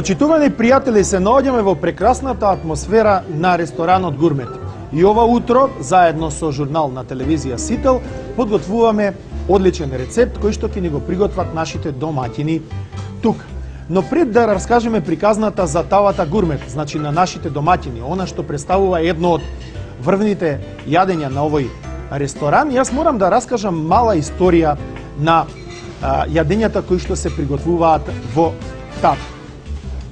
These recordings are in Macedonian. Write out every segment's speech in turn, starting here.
Почитувани пријатели, се наоѓаме во прекрасната атмосфера на ресторанот Гурмет. И ова утро, заедно со журнал на телевизија Сител, подготвуваме одличен рецепт кој што ќе ни го приготват нашите домаќини тук. Но пред да раскажеме приказната за тавата Гурмет, значи на нашите домаќини, она што представува едно од врвните јадења на овој ресторан, јас морам да раскажам мала историја на јадењата кои што се приготвуваат во тав.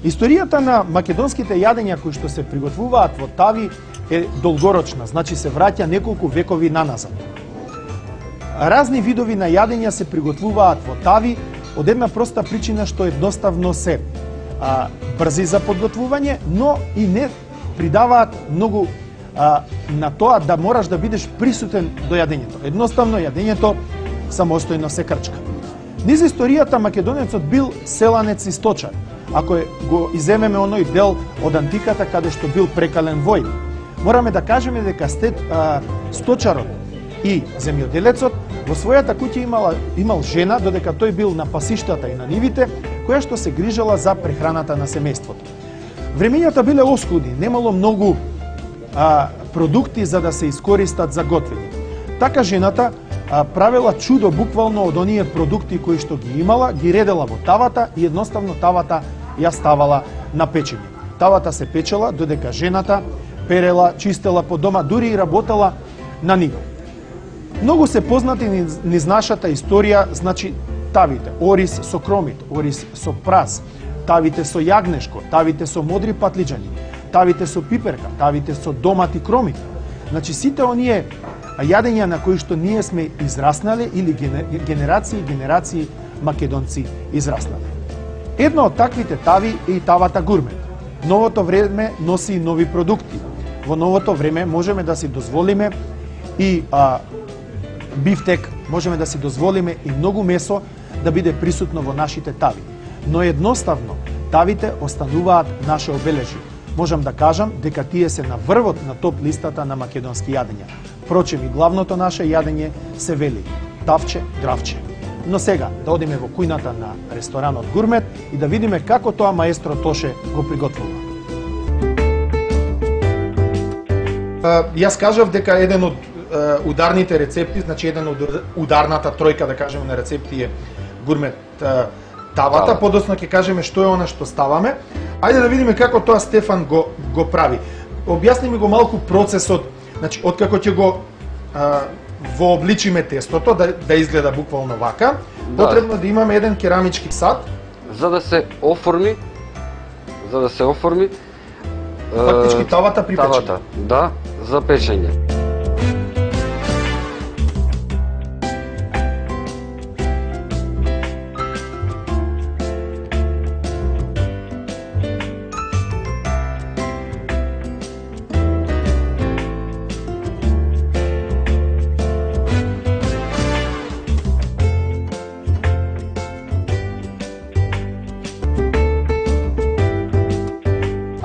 Историјата на македонските јадења кои што се приготвуваат во тави е долгорочна, значи се враќа неколку векови наназад. Разни видови на јадења се приготвуваат во тави од една проста причина што едноставно се брзи за подготвување, но и не придаваат многу на тоа да мораш да бидеш присутен до јадењето. Едноставно јадењето самостојно се крчка. Низ историјата македонецот бил селанец и сточар. Ако го иземеме оној дел од антиката каде што бил прекален вој, мораме да кажеме дека сточарот и земјоделецот во својата куќа имал жена, додека тој бил на пасиштата и на нивите, која што се грижала за прехраната на семејството. Времењата биле оскудни, немало многу продукти за да се искористат за готвење. Така жената правила чудо буквално од оние продукти кои што ги имала, ги редела во тавата и едноставно тавата ја ставала на печење. Тавата се печела додека жената перела, чистела по дома, дури и работела на нива. Многу се познати низ нашата историја, значи тавите, орис со кромит, орис со прас, тавите со јагнешко, тавите со модри патлиџани, тавите со пиперка, тавите со домат и кромит. Значи сите оние јадења на кои што ние сме израснале или генерации и генерации македонци израснале. Едно од таквите тави е и тавата Гурмет. Новото време носи и нови продукти. Во новото време можеме да си дозволиме и бифтек, можеме да си дозволиме и многу месо да биде присутно во нашите тави. Но едноставно, тавите остануваат наше обележје. Можам да кажам дека тие се на врвот на топ листата на македонски јадења. Впрочем, и главното наше јадење се вели тавче, гравче. Но сега да одиме во кујната на ресторанот Гурмет и да видиме како тоа маестро Тоше го приготвува. Јас кажав дека еден од ударните рецепти, значи еден од ударната тројка, да кажеме, на рецепти е Гурмет тавата, подоцна ќе кажеме што е она што ставаме. Ајде да видиме како тоа Стефан го прави. Објасни ми го малку процесот, значи откако ќе го вообличиме тестото да изгледа буквално вака, потребно да имаме еден керамички сад за да се оформи фактички тавата при печење. Тавата, да, за печење.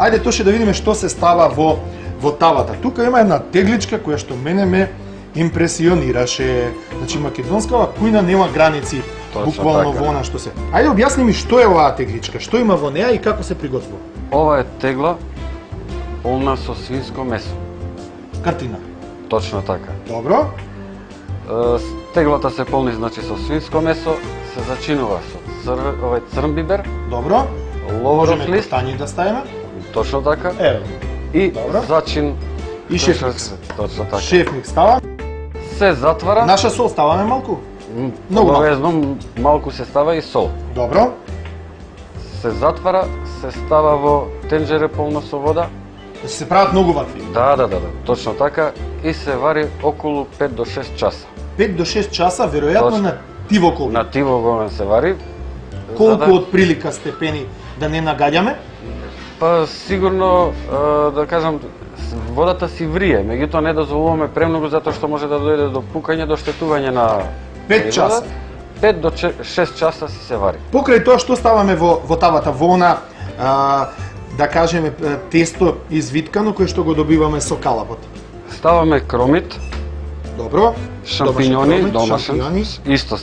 Ајде Тоше да видиме што се става во тавата. Тука има една тегличка која што мене ме импресионираше. Значи македонскава кујна нема граници, буквално во она што се. Ајде објасни ми што е оваа тегличка, што има во неа и како се приготвува. Ова е тегла полна со свинско месо. Картина. Точно така. Добро. Теглата се полни значи со свинско месо, се зачинува со црн бибер. Добро. Ловоров лист. Можеме да ставиме. Точно така. Еве. И добро. зачин и шефник. Точно така. Шефник става. Се затвара. Наша сол ставаме малку? Многу обавезно малку се става и сол. Добро. Се затвара, се става во тенџере полно со вода. Значи се прават многу вакви. Да, точно така и се вари околу 5 до 6 часа. 5 до 6 часа, веројатно на тивок оган. На тивок оган се вари. Колку од прилика степени да не нагаѓаме? Па сигурно да кажам водата си врие, меѓутоа не дозволуваме премногу затоа што може да дојде до пукање, до штетување на 5 часа. 5 до 6 часа си се вари. Покрај тоа што ставаме во тавата, во она да кажеме тесто извиткано кое што го добиваме со калапот. Ставаме кромит, Добро. Шампиньони, Домашен кромит, домашен. шампиньони. Исто,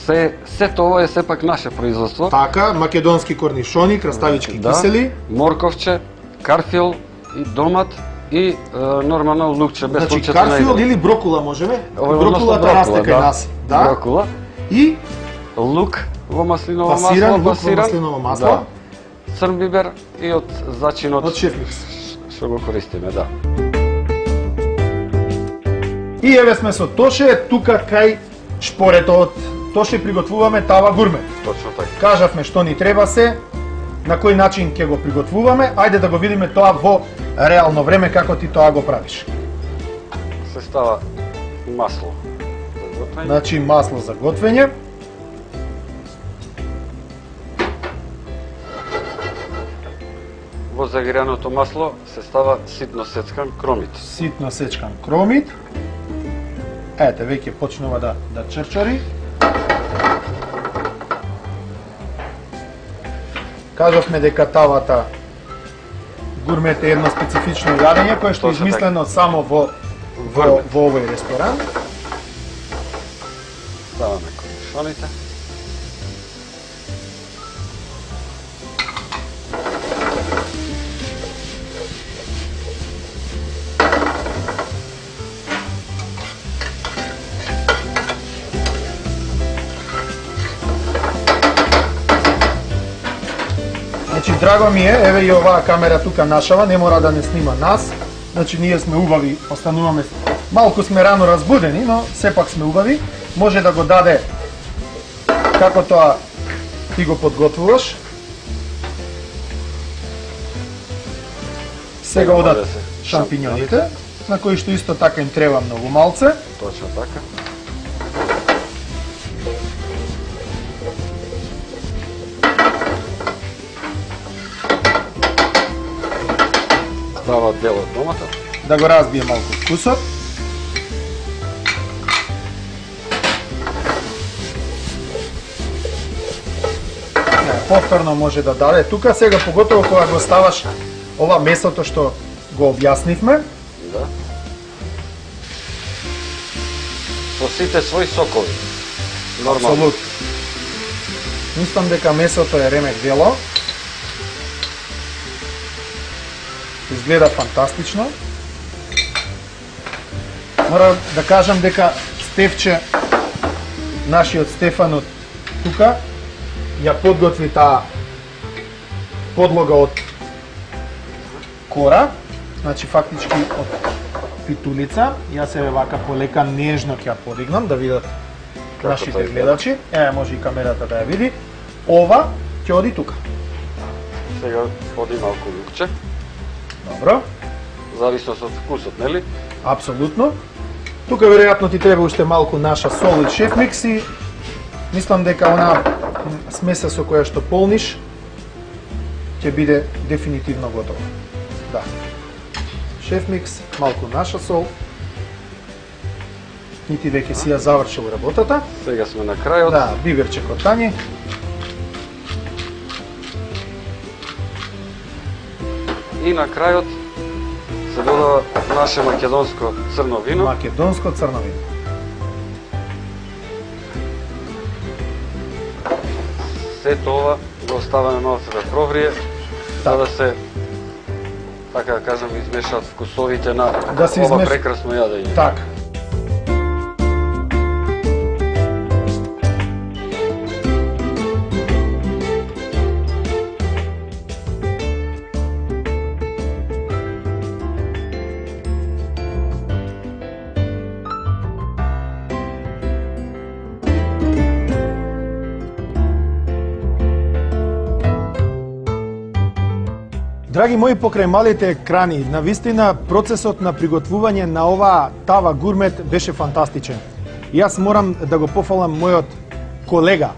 сето ова е сепак наше производство. Така, македонски корнишони, краставички кисели. Морковче, карфил и домат и нормално лукче без Значи лукчето карфил или брокула можеме? Ова е Брокулата расте кај нас. Да. Брокула. И Лук во маслиново пасиран масло, лук во маслиново масло. Да. Црн бибер и од зачинот Од шефмикс. што го користиме, да. И еве сме со Тоше, тука кај шпорето од Тоше приготвуваме тава гурмет. Точно така. Кажавме што ни треба се, на кој начин ќе го приготвуваме, ајде да го видиме тоа во реално време како ти тоа го правиш. Се става масло за готвење. Значи масло за готвење. Во загреаното масло се става ситно сецкан кромит. Ситно сечкан кромит. Ете, веќе почнува да чрчари. Кажавме дека тавата гурмет е едно специфично јадење кое што е Точно измислено само во овој ресторан. Ставаме корнишоните. Значи, драго ми е, еве и оваа камера тука нашава, не мора да не снима нас. Значи, ние сме убави, остануваме, малку сме рано разбудени, но сепак сме убави. Може да го даде како тоа ти го подготвуваш. Сега одат шампиньоните, на кои што исто така им треба многу малце. Точно така. Става дел од домата. Да го разбие малку вкусот. Повторно може да даде тука, сега поготово кога го ставаш ова месото што го објаснивме. Да. Со сите своји сокови. Нормално. Апсолутно. Мислам дека месото е ремек дело. Изгледа фантастично. Мора да кажам дека Стефче, нашиот Стефан од тука, ја подготви таа подлога од кора, значи фактички од питулица. Јас еве вака полека нежно ќе ја подигнам да видат нашите тоа гледачи. Еве може и камерата да ја види. Ова ќе оди тука. Сега оди малку лукче. Добро. Зависност од вкусот, нели? Апсолутно. Тука веројатно ти треба уште малку наша сол и шефмикс и мислам дека она смеса со која што полниш ќе биде дефинитивно готова. Да. Шефмикс, малку наша сол. И ти веќе си ја завршил работата. Сега сме на крајот. Да, биверче котање. И на крајот се додава наше македонско црно вино. Македонско црно вино. Сето ова го оставаме малце да прогрие, за да се, така да кажам, измешаат вкусовите на Да се ова измеш- прекрасно јадење. Така. Драги мои покрај малите екрани, на вистина процесот на приготвување на оваа тава гурмет беше фантастичен. Јас морам да го пофалам мојот колега,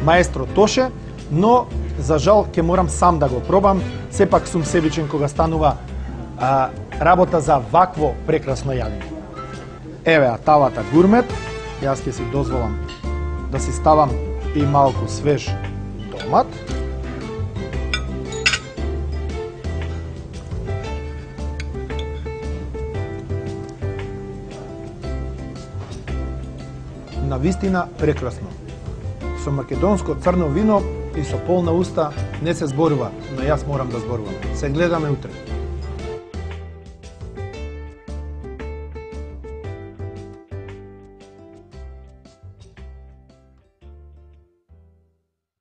маестро Тоше, но за жал ќе морам сам да го пробам. Сепак сум себичен кога станува работа за вакво прекрасно јадење. Еве тавата гурмет, јас ќе си дозволам да си ставам и малку свеж домат. на вистина прекрасно. Со македонско црно вино и со полна уста не се зборува, но јас морам да зборувам. Се гледаме утре.